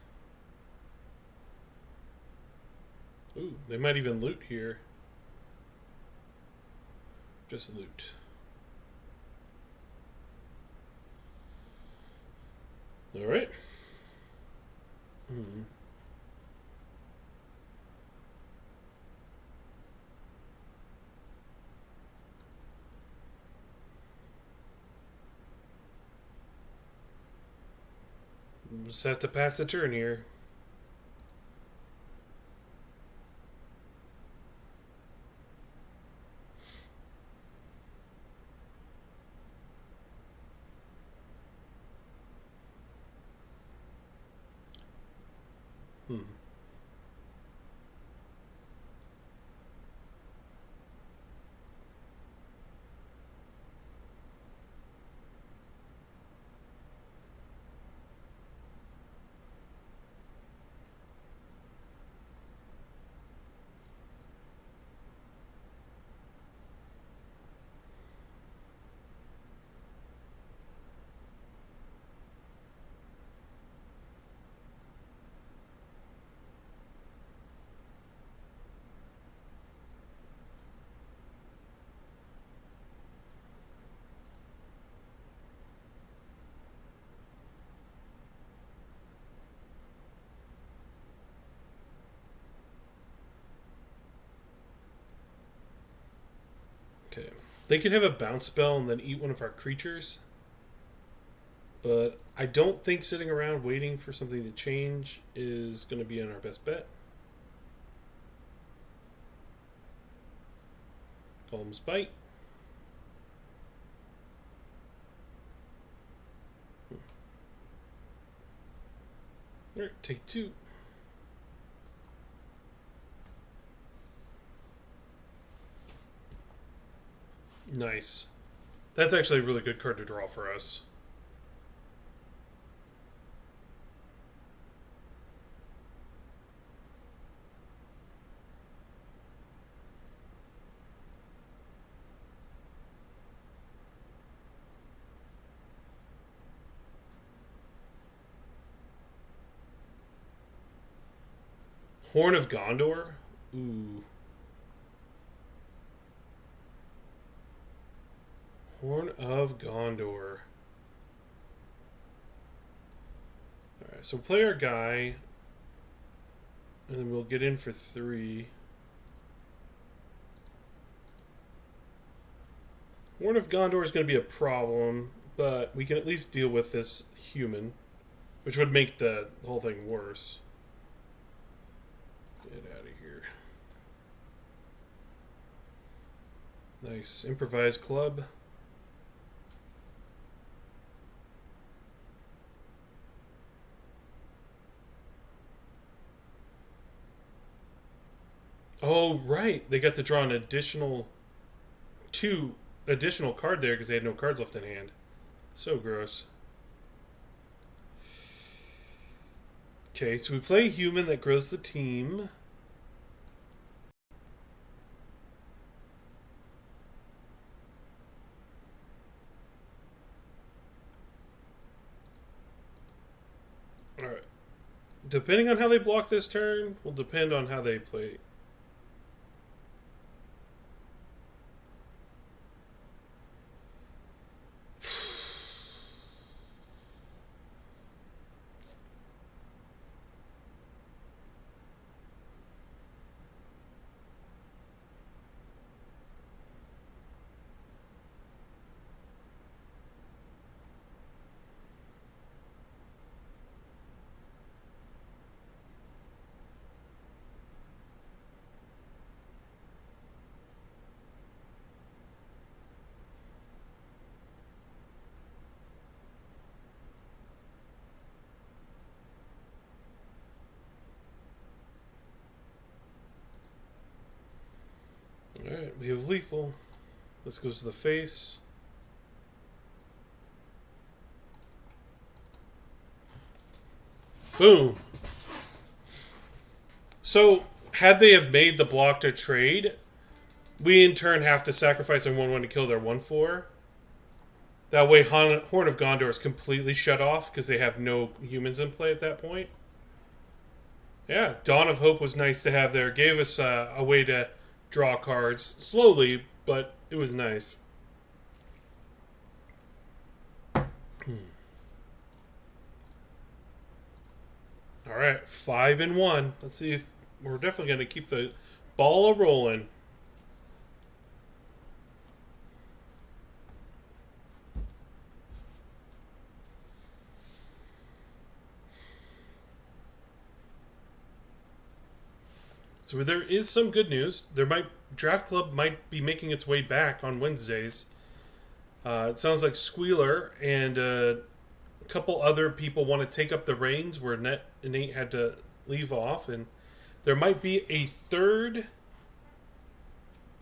A: Ooh, they might even loot here. Just loot. Alright. Just have to pass the turn here. Okay. They could have a bounce spell and then eat one of our creatures. But I don't think sitting around waiting for something to change is going to be our best bet. Golem's Bite. Alright, take 2. Nice. That's actually a really good card to draw for us. Horn of Gondor? Ooh. Horn of Gondor. Alright, so play our guy. And then we'll get in for 3. Horn of Gondor is going to be a problem, but we can at least deal with this human, which would make the whole thing worse. Get out of here. Nice. Improvised club. Oh, right. They got to draw an additional 2 additional card there because they had no cards left in hand. So gross. Okay, so we play a human that grows the team. Alright. Depending on how they block this turn, will depend on how they play. Alright, we have lethal. This goes to the face. Boom. So, had they have made the block to trade, we in turn have to sacrifice our 1/1 to kill their 1/4. That way, Horn of Gondor is completely shut off because they have no humans in play at that point. Yeah, Dawn of Hope was nice to have there. Gave us a way to draw cards slowly, but it was nice. All right, 5-1. Let's see if we're definitely going to keep the ball a rolling. So there is some good news. Draft Club might be making its way back on Wednesdays. It sounds like Squealer and a couple other people want to take up the reins where Nate had to leave off, and there might be a third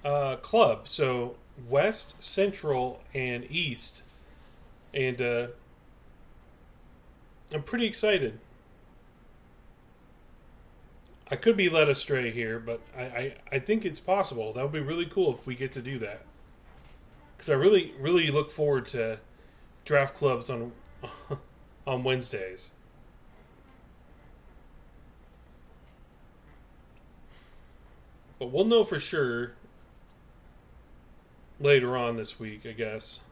A: club. So West, Central, and East, and I'm pretty excited. I could be led astray here, but I think it's possible. That would be really cool if we get to do that. Because I really look forward to draft clubs on on Wednesdays. But we'll know for sure later on this week, I guess.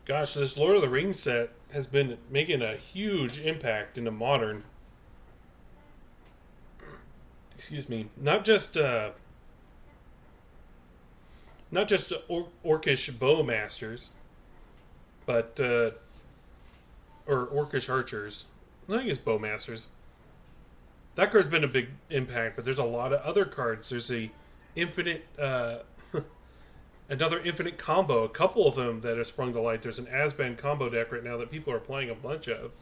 A: Gosh, this Lord of the Rings set has been making a huge impact into modern. Excuse me, not just orcish bowmasters, but or orcish archers. I think it's bowmasters. That card's been a big impact, but there's a lot of other cards. There's a infinite, another infinite combo. A couple of them that have sprung to light. There's an Asban combo deck right now that people are playing a bunch of.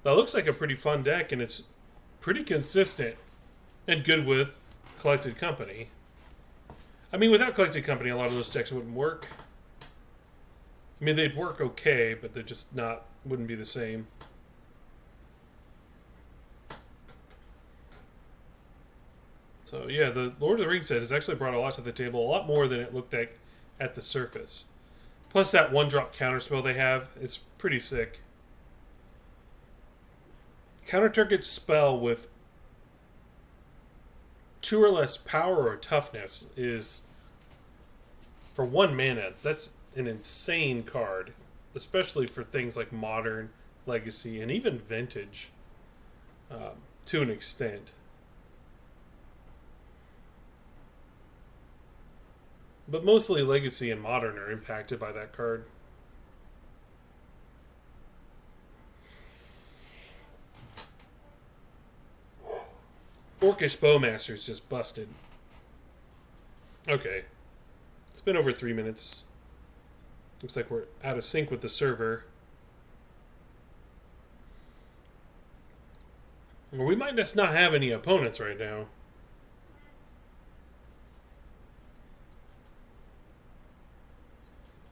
A: That looks like a pretty fun deck, and it's pretty consistent and good with Collected Company. I mean, without Collected Company, a lot of those decks wouldn't work. I mean, they'd work okay, but they're just wouldn't be the same. So yeah, the Lord of the Rings set has actually brought a lot to the table, a lot more than it looked like at the surface. Plus that 1-drop counterspell they have is pretty sick. Counter target spell with 2 or less power or toughness is, for 1 mana, that's an insane card, especially for things like Modern, Legacy, and even Vintage, to an extent. But mostly Legacy and Modern are impacted by that card. Orcish Bowmaster's just busted. Okay. It's been over 3 minutes. Looks like we're out of sync with the server. Or we might just not have any opponents right now.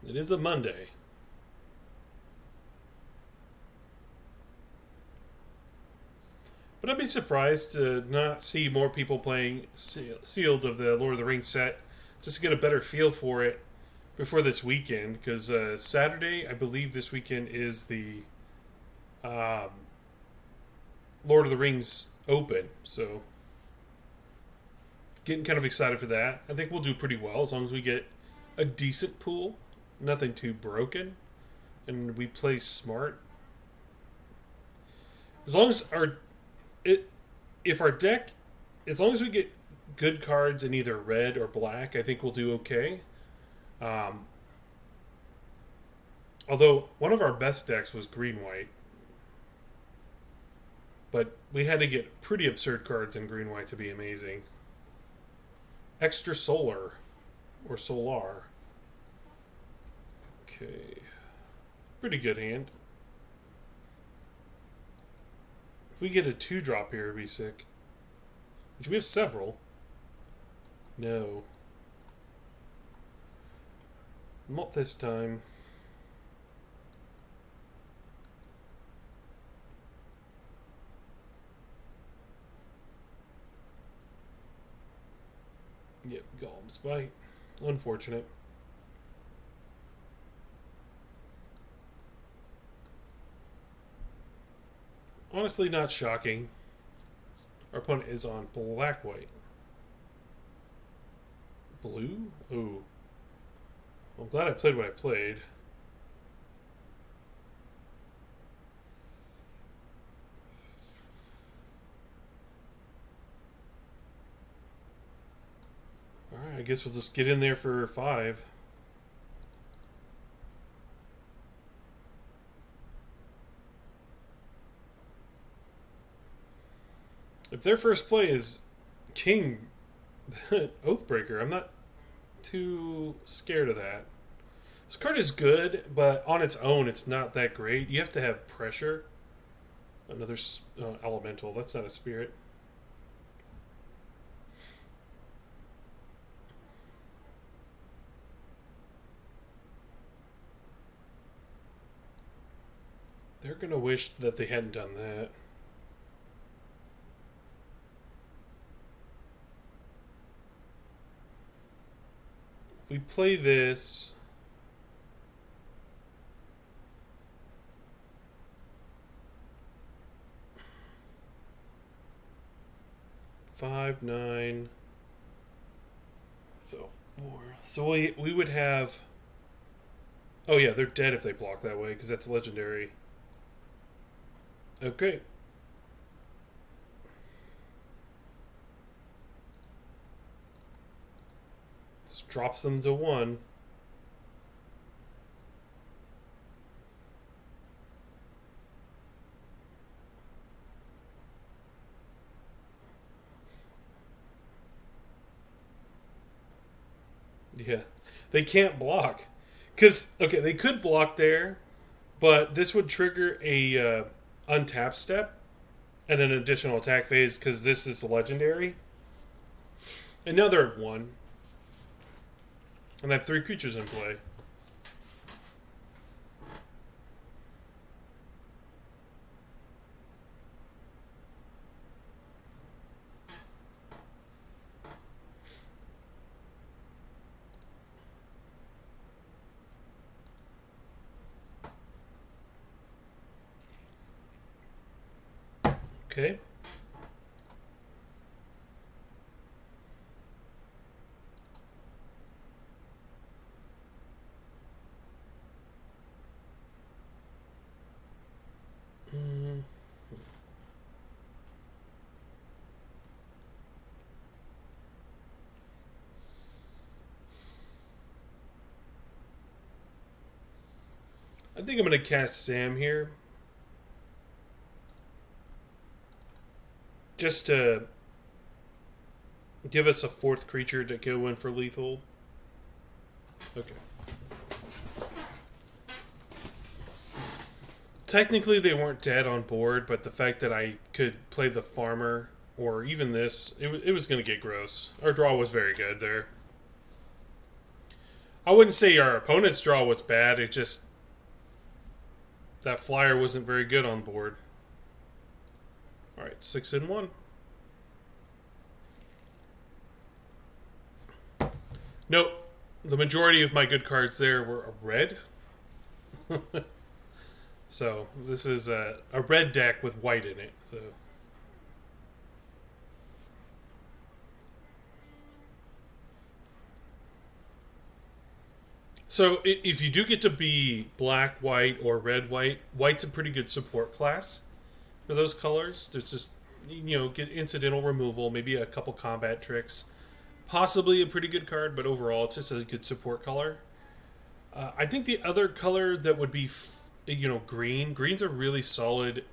A: It is a Monday. But I'd be surprised to not see more people playing Sealed of the Lord of the Rings set, just to get a better feel for it before this weekend. Because Saturday, I believe this weekend is the Lord of the Rings Open. So getting kind of excited for that. I think we'll do pretty well as long as we get a decent pool. Nothing too broken. And we play smart. As long as if our deck, as long as we get good cards in either red or black, I think we'll do okay. Although one of our best decks was green-white. But we had to get pretty absurd cards in green-white to be amazing. Extra Solar. Or Solar. Okay. Pretty good hand. If we get a 2-drop here, it'd be sick. Which we have several. No. Not this time. Yep, Golem's Bite. Unfortunate. Honestly, not shocking. Our opponent is on black-white. Blue? Ooh. I'm glad I played what I played. Alright, I guess we'll just get in there for 5. If their first play is King Oathbreaker, I'm not too scared of that. This card is good, but on its own, it's not that great. You have to have pressure. Another elemental. That's not a spirit. They're going to wish that they hadn't done that. If we play this... Five, 9... So, 4... So we would have... Oh yeah, they're dead if they block that way, because that's legendary. Okay. Just drops them to 1. Yeah. They can't block. Because, okay, they could block there, but this would trigger a untap step and an additional attack phase because this is legendary. And now they're at 1. And I have 3 creatures in play. Okay. I think I'm going to cast Sam here. Just to give us a 4th creature to go in for lethal. Okay. Technically they weren't dead on board, but the fact that I could play the farmer, or even this, it was going to get gross. Our draw was very good there. I wouldn't say our opponent's draw was bad, it just... that flyer wasn't very good on board. Alright, 6 and 1. Nope. The majority of my good cards there were red. So, this is a red deck with white in it. So if you do get to be black, white, or red, white, white's a pretty good support class for those colors. There's just, get incidental removal, maybe a couple combat tricks. Possibly a pretty good card, but overall it's just a good support color. I think the other color that would be, green. Green's a really solid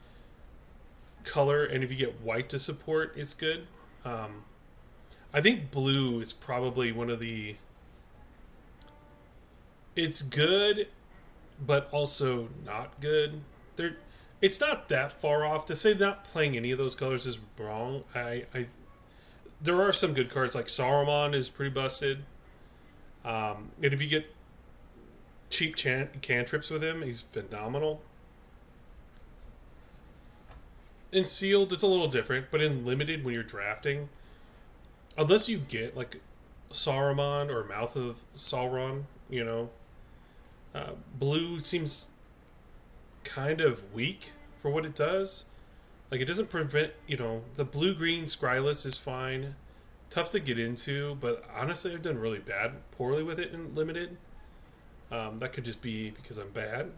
A: color, and if you get white to support, it's good. I think blue is probably one of the... It's good, but also not good. It's not that far off. To say not playing any of those colors is wrong. There are some good cards, like Saruman is pretty busted. And if you get cheap cantrips with him, he's phenomenal. In sealed, it's a little different, but in limited, when you're drafting, unless you get like Saruman or Mouth of Sauron, blue seems kind of weak for what it does. Like, it doesn't prevent, the blue green Scrylus is fine, tough to get into, but honestly, I've done really poorly with it in limited. That could just be because I'm bad,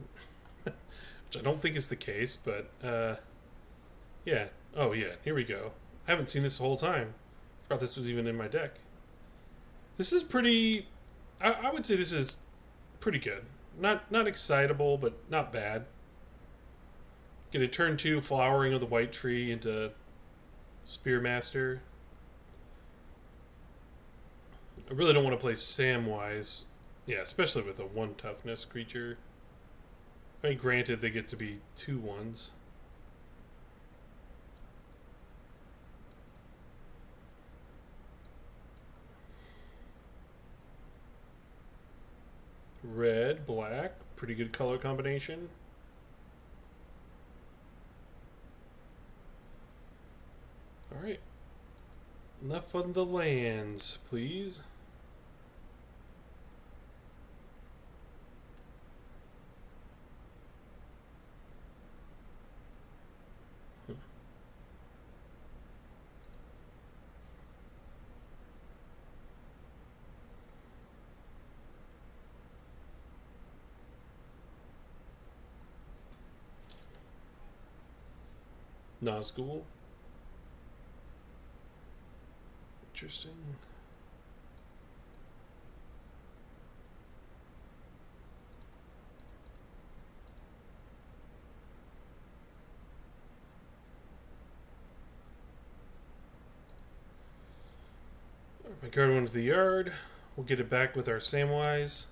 A: which I don't think is the case, but yeah. Oh, yeah, here we go. I haven't seen this the whole time. I forgot this was even in my deck. This is pretty. I would say this is pretty good. Not excitable, but not bad. Get a turn 2 flowering of the white tree into Spearmaster. I really don't want to play Samwise. Yeah, especially with a 1 toughness creature. I mean, granted, they get to be 2 1s. Red, black, pretty good color combination. Alright. Enough on the lands, please. Nazgul. Interesting. My card went to the yard. We'll get it back with our Samwise.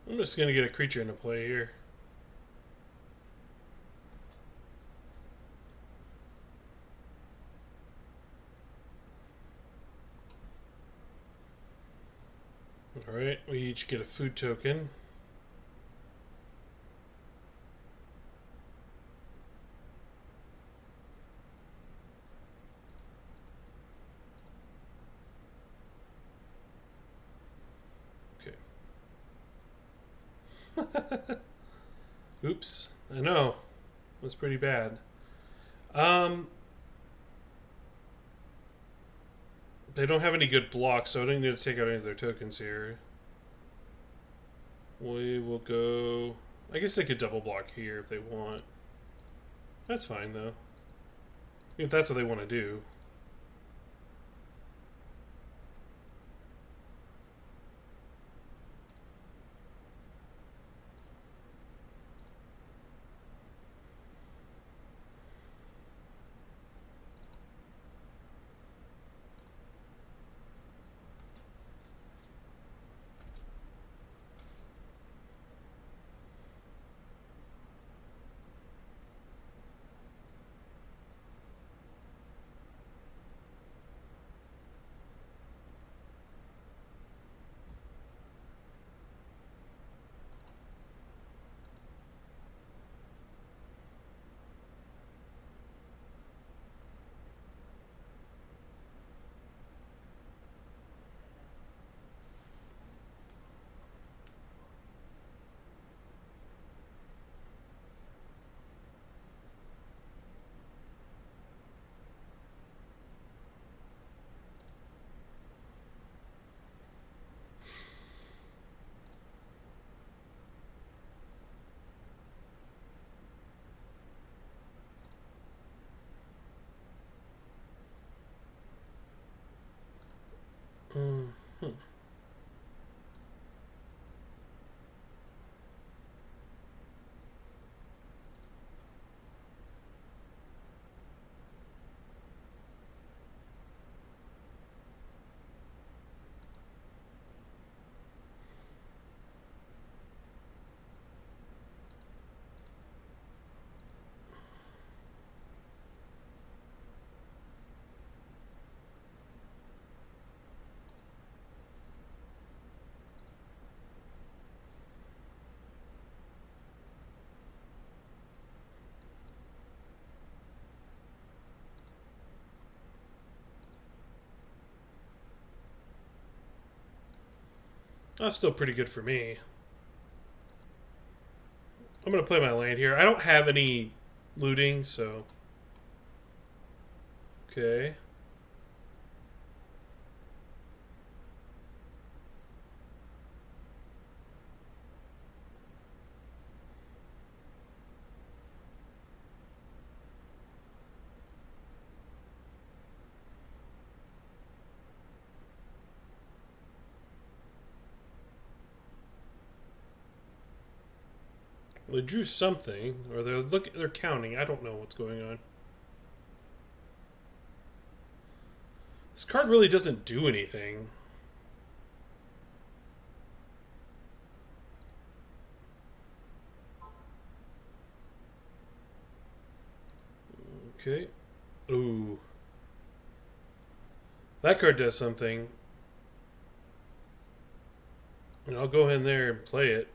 A: I'm just going to get a creature into play here. Alright, we each get a food token. Oops, I know. It was pretty bad. They don't have any good blocks, so I don't need to take out any of their tokens here. We will go... I guess they could double block here if they want. That's fine, though. If that's what they want to do. Hmm. That's still pretty good for me. I'm going to play my land here. I don't have any looting, so... Okay. Well, they drew something, or they're counting. I don't know what's going on. This card really doesn't do anything. Okay. Ooh. That card does something. And I'll go in there and play it.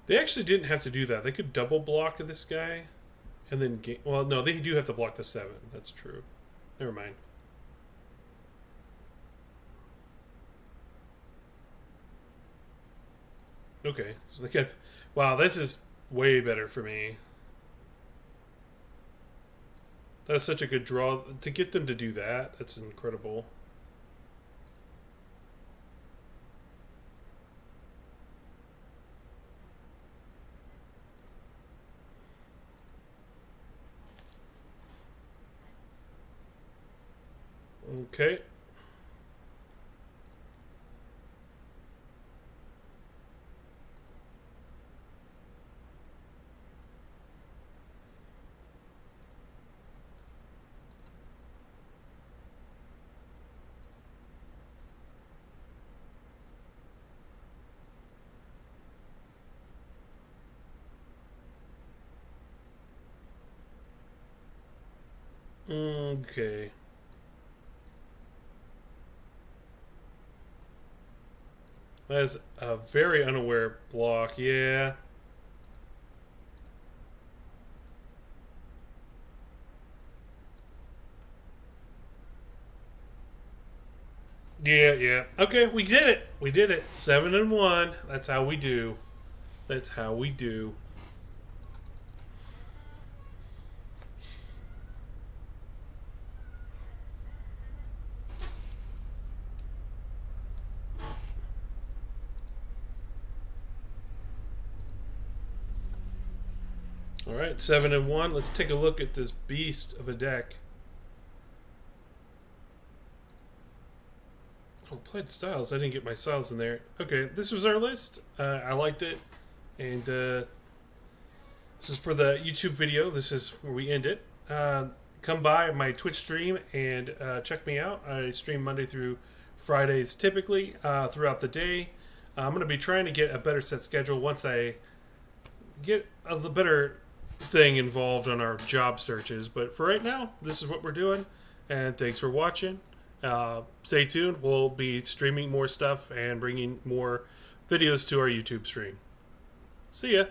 A: They actually didn't have to do that. They could double block this guy and then well, no, they do have to block the 7. That's true. Never mind. Okay. So they got... Wow, this is way better for me. That's such a good draw. To get them to do that, that's incredible. Okay. Okay. That is a very unaware block. Yeah. Yeah, yeah. Okay, we did it. We did it. 7-1. That's how we do. That's how we do. All right, 7-1. Let's take a look at this beast of a deck. Oh, played styles. I didn't get my styles in there. Okay, this was our list. I liked it, and this is for the YouTube video. This is where we end it. Come by my Twitch stream and check me out. I stream Monday through Fridays typically throughout the day. I'm going to be trying to get a better set schedule once I get a better thing involved on our job searches. But for right now, this is what we're doing. and thanks for watching. Stay tuned. We'll be streaming more stuff and bringing more videos to our YouTube stream. See ya.